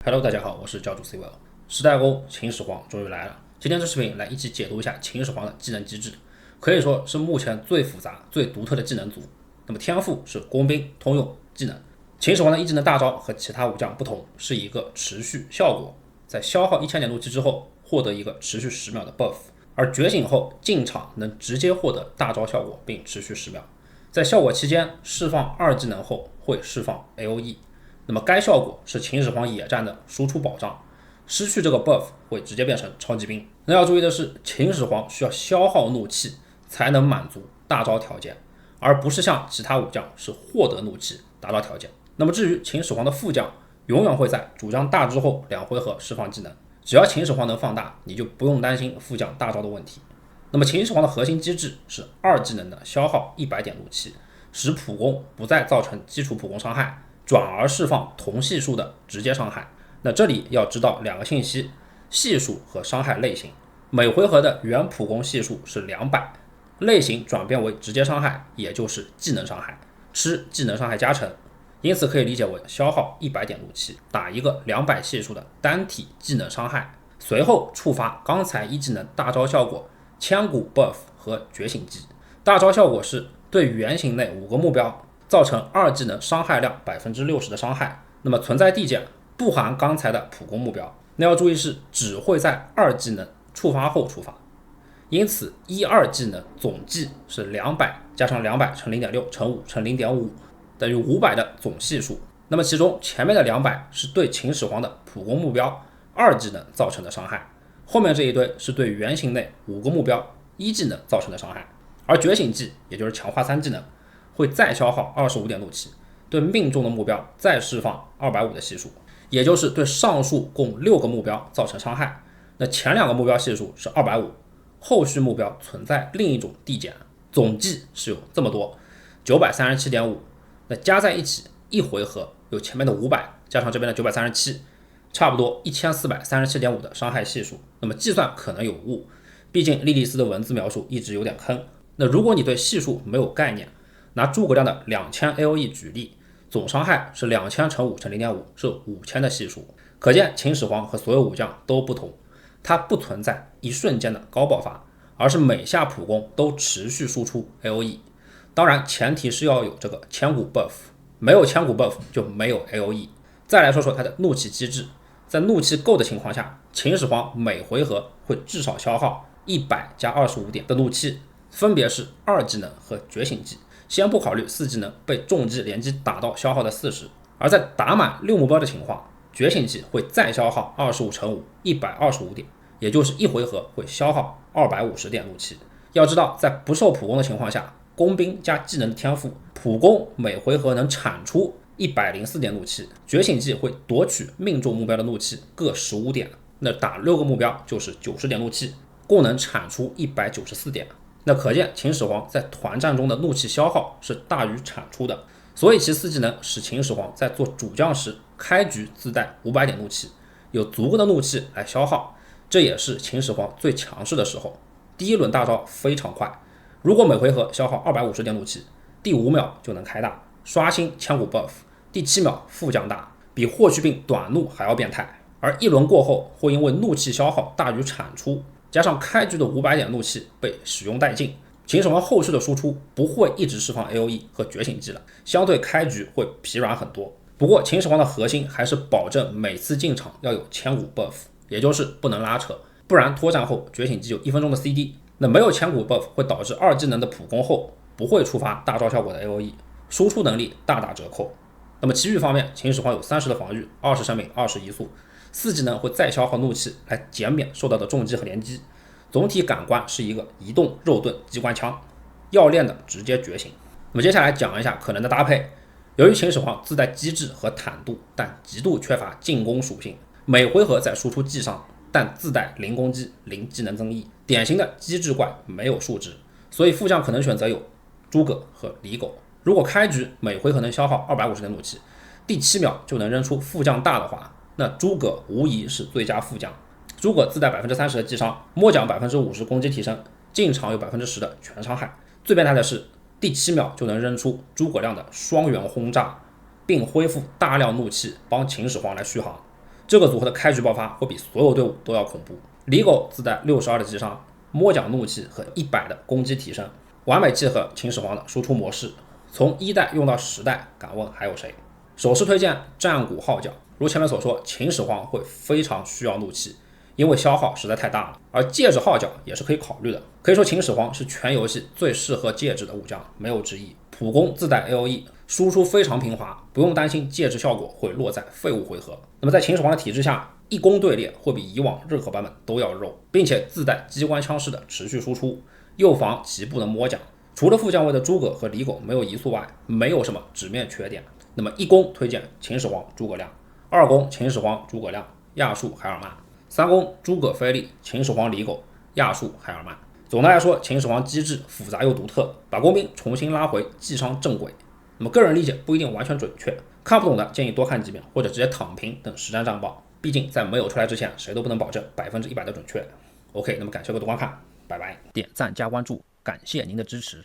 Hello，大家好，我是教主 C 位。时代攻秦始皇终于来了，今天这视频来一起解读一下秦始皇的技能机制，可以说是目前最复杂、最独特的技能组。那么天赋是工兵通用技能，秦始皇的一技能大招和其他武将不同，是一个持续效果，在消耗1000点怒气之后获得一个持续10秒的 buff， 而觉醒后进场能直接获得大招效果并持续10秒，在效果期间释放2技能后会释放 AOE。那么该效果是秦始皇野战的输出保障，失去这个 buff 会直接变成超级兵。那要注意的是，秦始皇需要消耗怒气才能满足大招条件，而不是像其他武将是获得怒气达到条件。那么至于秦始皇的副将，永远会在主将大之后2回合释放技能，只要秦始皇能放大，你就不用担心副将大招的问题。那么秦始皇的核心机制是2技能的消耗100点怒气，使普攻不再造成基础普攻伤害，转而释放同系数的直接伤害。那这里要知道2个信息：系数和伤害类型。每回合的原普攻系数是200，类型转变为直接伤害，也就是技能伤害，吃技能伤害加成。因此可以理解为消耗100点怒气，打一个200系数的单体技能伤害，随后触发刚才1技能大招效果、千古 buff 和觉醒技。大招效果是对圆形内5个目标造成2技能伤害量60%的伤害，那么存在递减，不含刚才的普攻目标。那要注意是只会在2技能触发后触发，因此1、2技能总计是200加上200乘 0.6 乘5乘 0.5 等于500的总系数。那么其中前面的200是对秦始皇的普攻目标2技能造成的伤害，后面这一堆是对圆形内5个目标1技能造成的伤害。而觉醒技也就是强化3技能会再消耗25点怒气，对命中的目标再释放250的系数，也就是对上述共6个目标造成伤害。那前2个目标系数是250，后续目标存在另一种递减，总计是有这么多 937.5， 那加在一起一回合有前面的500加上这边的937，差不多1437.5的伤害系数。那么计算可能有误，毕竟莉莉丝的文字描述一直有点坑。那如果你对系数没有概念，拿诸葛亮的2000 AOE 举例，总伤害是2000乘5乘 0.5， 是5000的系数。可见秦始皇和所有武将都不同，它不存在一瞬间的高爆发，而是每下普攻都持续输出 AOE。当然前提是要有这个千古 buff， 没有千古 buff 就没有 AOE。再来说说它的怒气机制，在怒气够的情况下，秦始皇每回合会至少消耗100加25点的怒气，分别是2技能和觉醒技。先不考虑4技能被重击连击打到消耗的40，而在打满6目标的情况，觉醒技会再消耗25乘5 125点，也就是一回合会消耗250点怒气。要知道在不受普攻的情况下，工兵加技能的天赋普攻每回合能产出104点怒气，觉醒技会夺取命中目标的怒气各15点，那打6个目标就是90点怒气，共能产出194点。那可见秦始皇在团战中的怒气消耗是大于产出的，所以其4技能使秦始皇在做主将时开局自带500点怒气，有足够的怒气来消耗，这也是秦始皇最强势的时候。第一轮大招非常快，如果每回合消耗250点怒气，第5秒就能开大，刷新千古 buff， 第7秒副将大，比霍去病短怒还要变态。而一轮过后会因为怒气消耗大于产出，加上开局的500点怒气被使用殆尽，秦始皇后续的输出不会一直释放 AOE 和觉醒技了，相对开局会疲软很多。不过秦始皇的核心还是保证每次进场要有千古 buff， 也就是不能拉扯，不然脱战后觉醒技有1分钟的 CD， 那没有千古 buff 会导致2技能的普攻后不会触发大招效果的 AOE， 输出能力大打折扣。那么其余方面，秦始皇有30的防御、20生命、20移速，4技能会再消耗怒气来减免受到的重击和连击。总体感官是一个移动肉盾机关枪，要练的直接觉醒。那么接下来讲一下可能的搭配。由于秦始皇自带机智和坦度，但极度缺乏进攻属性，每回合在输出技伤，但自带零攻击、零技能增益，典型的机智怪，没有数值，所以副将可能选择有诸葛和李狗。如果开局每回合能消耗250点怒气，第7秒就能扔出副将大的话，那诸葛无疑是最佳副将。诸葛自带30%的击伤，摸奖50%攻击提升，进场有10%的全伤害。最变态的是第7秒就能扔出诸葛亮的双元轰炸，并恢复大量怒气帮秦始皇来续航。这个组合的开局爆发会比所有队伍都要恐怖。李狗自带62的击伤，摸奖怒气和100的攻击提升，完美契合秦始皇的输出模式，从1代用到10代，敢问还有谁？首饰推荐战鼓号角，如前面所说，秦始皇会非常需要怒气，因为消耗实在太大了，而戒指号角也是可以考虑的。可以说秦始皇是全游戏最适合戒指的武将，没有之一。普攻自带 AOE， 输出非常平滑，不用担心戒指效果会落在废物回合。那么在秦始皇的体制下，一攻队列会比以往任何版本都要肉，并且自带机关枪式的持续输出，又防齐步的摸奖。除了副将位的诸葛和李狗没有移速外，没有什么直面缺点。那么一攻推荐秦始皇诸葛亮，二攻秦始皇诸葛亮亚述海尔曼，三攻诸葛飞力秦始皇李狗亚述海尔曼。总的来说，秦始皇机制复杂又独特，把工兵重新拉回技商正轨。那么个人理解不一定完全准确，看不懂的建议多看几遍，或者直接躺平等实战战报。毕竟在没有出来之前，谁都不能保证100%的准确。OK， 那么感谢各位的观看，拜拜。点赞加关注，感谢您的支持。